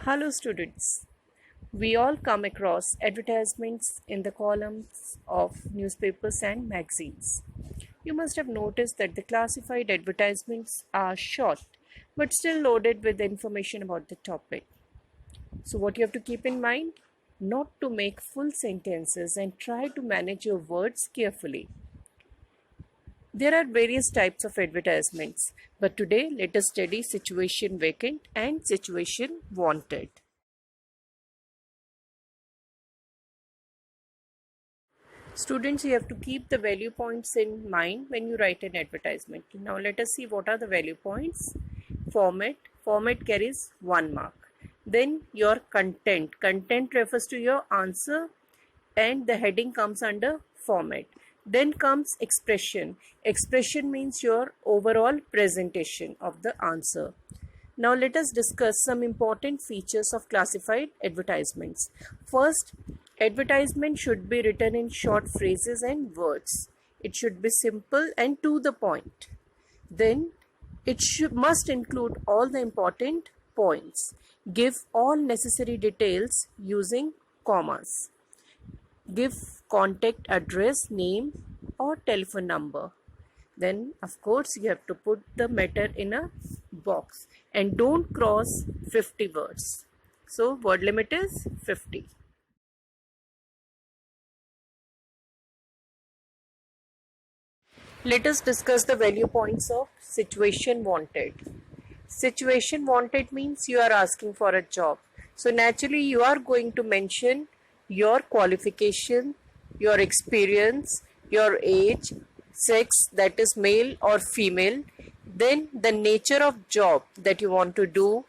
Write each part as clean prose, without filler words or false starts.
Hello students. We all come across advertisements in the columns of newspapers and magazines. You must have noticed that the classified advertisements are short but still loaded with information about the topic. So what you have to keep in mind? Not to make full sentences and try to manage your words carefully. There are various types of advertisements, but today let us study situation vacant and situation wanted. Students, you have to keep the value points in mind when you write an advertisement. Now let us see what are the value points. Format. Format carries 1 mark. Then your content. Content refers to your answer and the heading comes under format. Then comes expression. Expression means your overall presentation of the answer. Now let us discuss some important features of classified advertisements. First, advertisement should be written in short phrases and words. It should be simple and to the point. Then it must include all the important points. Give all necessary details using commas. Give contact address, name or telephone number. Then of course you have to put the matter in a box and don't cross 50 words. So word limit is 50. Let us discuss the value points of situation wanted. Situation wanted means you are asking for a job. So naturally you are going to mention your qualification, your experience, your age, sex, that is male or female, then the nature of job that you want to do.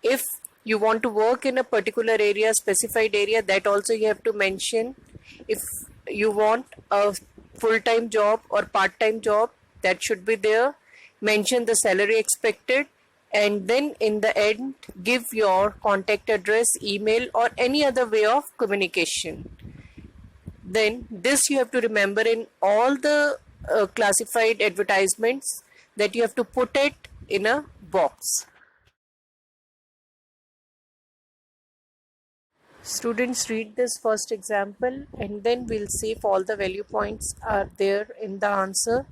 If you want to work in a particular area, specified area, that also you have to mention. If you want a full-time job or part-time job, that should be there. Mention the salary expected, and then in the end give your contact address, email or any other way of communication. Then this you have to remember in all the classified advertisements, that you have to put it in a box. Students, read this first example and then we'll see if all the value points are there in the answer.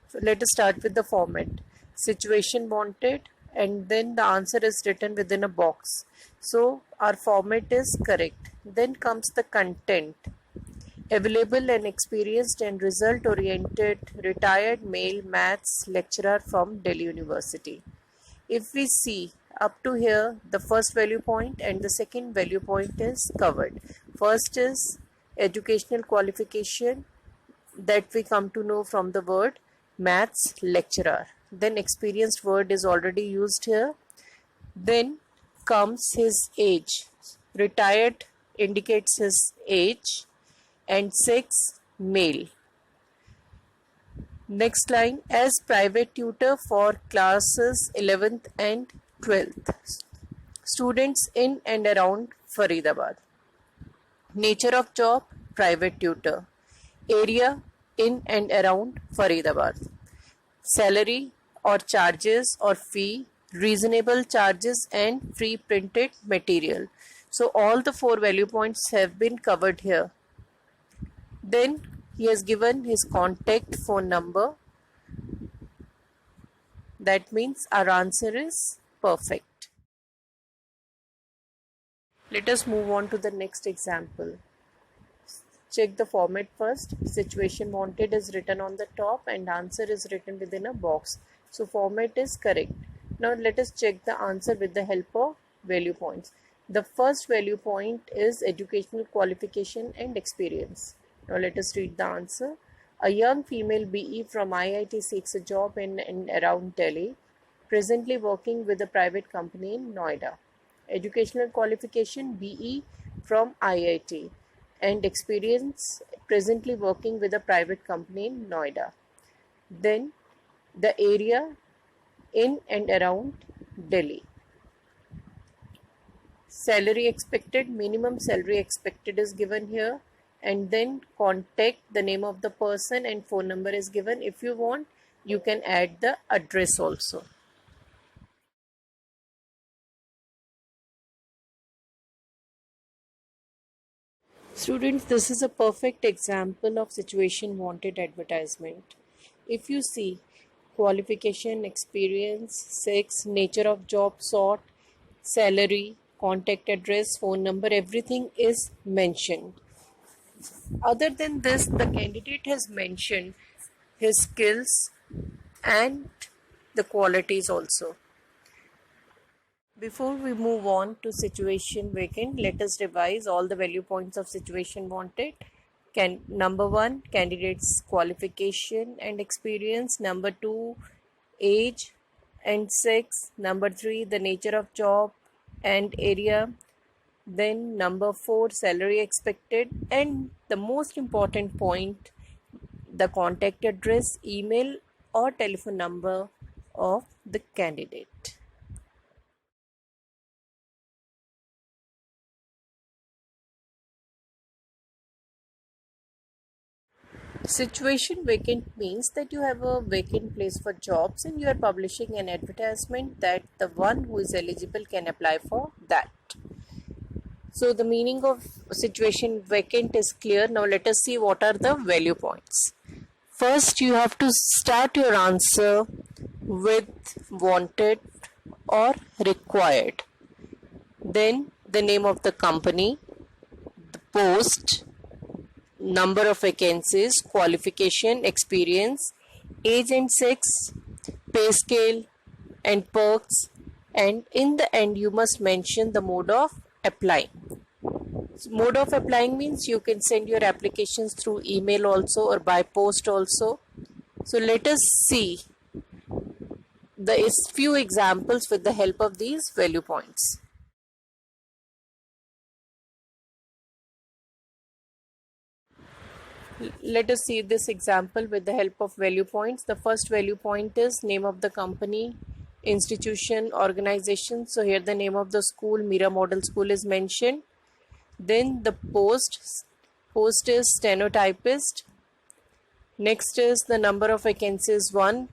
So let us start with the format. Situation wanted, and then the answer is written within a box. So our format is correct. Then comes the content. Available and experienced and result oriented retired male maths lecturer from Delhi University. If we see up to here, the first value point and the second value point is covered. First is educational qualification, that we come to know from the word maths lecturer. Then experienced word is already used here. Then comes his age. Retired indicates his age and sex male. Next line, as private tutor for classes 11th and 12th students in and around Faridabad. Nature of job, private tutor. Area, in and around Faridabad. Salary or charges or fee, reasonable charges and free printed material. So all the 4 value points have been covered here. Then he has given his contact phone number. That means our answer is perfect. Let us move on to the next example. Check the format first. Situation wanted is written on the top and answer is written within a box. So format is correct. Now let us check the answer with the help of value points. The first value point is educational qualification and experience. Now let us read the answer. A young female BE from IIT seeks a job in and around Delhi, presently working with a private company in Noida. Educational qualification BE from IIT and experience presently working with a private company in Noida. Then the area in and around Delhi. Salary expected, minimum salary expected is given here, and then contact, the name of the person and phone number is given. If you want, you can add the address also. Students, this is a perfect example of situation wanted advertisement. If you see qualification, experience, sex, nature of job sought, salary, contact address, phone number, everything is mentioned. Other than this, the candidate has mentioned his skills and the qualities also. Before we move on to situation vacant, let us revise all the value points of situation wanted. Number 1, candidate's qualification and experience. Number 2, age and sex. Number 3, the nature of job and area. Then number 4, salary expected. And the most important point, the contact address, email or telephone number of the candidate. Situation vacant means that you have a vacant place for jobs and you are publishing an advertisement that the one who is eligible can apply for that. So the meaning of situation vacant is clear. Now let us see what are the value points. First, you have to start your answer with wanted or required. Then the name of the company, the post, number of vacancies, qualification, experience, age and sex, pay scale and perks, and in the end you must mention the mode of applying. So mode of applying means you can send your applications through email also or by post also. So let us see the few examples with the help of these value points. Let us see this example with the help of value points. The first value point is name of the company, institution, organization. So here the name of the school, Mira Model School, is mentioned. Then the post is stenotypist. Next is the number of vacancies 1,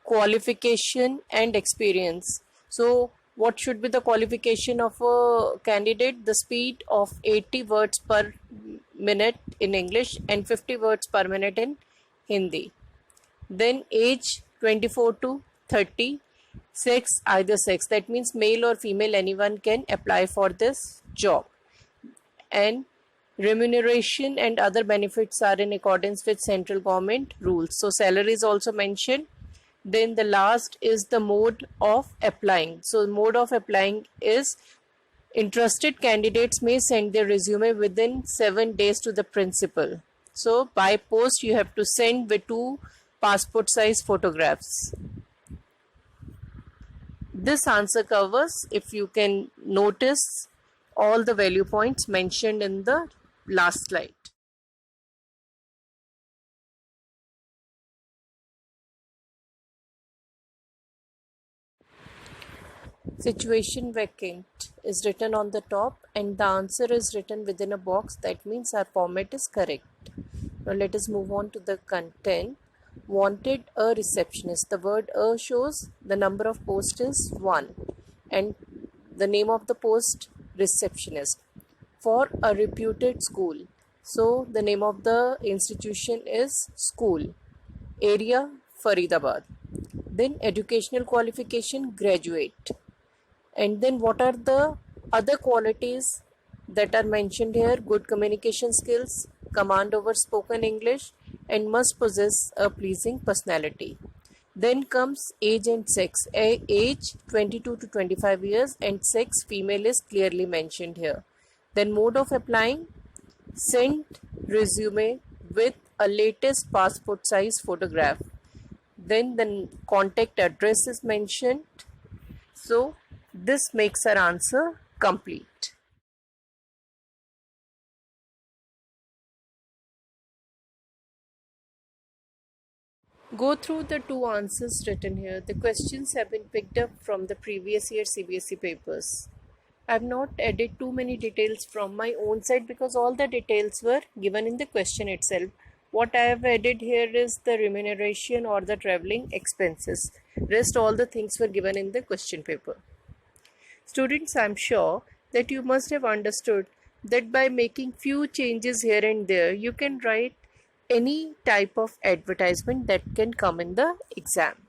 qualification and experience. So what should be the qualification of a candidate? The speed of 80 words per minute in English and 50 words per minute in Hindi. Then age 24 to 30. Sex, either sex, that means male or female, anyone can apply for this job. And remuneration and other benefits are in accordance with central government rules. So salary is also mentioned. Then the last is the mode of applying. So mode of applying is interested candidates may send their resume within 7 days to the principal. So by post you have to send with 2 passport size photographs. This answer covers, if you can notice, all the value points mentioned in the last slide. Situation vacant is written on the top and the answer is written within a box. That means our format is correct. Now let us move on to the content. Wanted a receptionist. The word a shows the number of post is 1 and the name of the post, receptionist. For a reputed school. So the name of the institution is school. Area, Faridabad. Then educational qualification, graduate. And then what are the other qualities that are mentioned here? Good communication skills, command over spoken English, and must possess a pleasing personality. Then comes age and sex. Age 22 to 25 years and sex female is clearly mentioned here. Then mode of applying, send resume with a latest passport size photograph. Then the contact address is mentioned. So this makes our answer complete. Go through the 2 answers written here. The questions have been picked up from the previous year CBSE papers. I have not added too many details from my own side because all the details were given in the question itself. What I have added here is the remuneration or the travelling expenses. Rest all the things were given in the question paper. Students, I am sure that you must have understood that by making few changes here and there, you can write any type of advertisement that can come in the exam.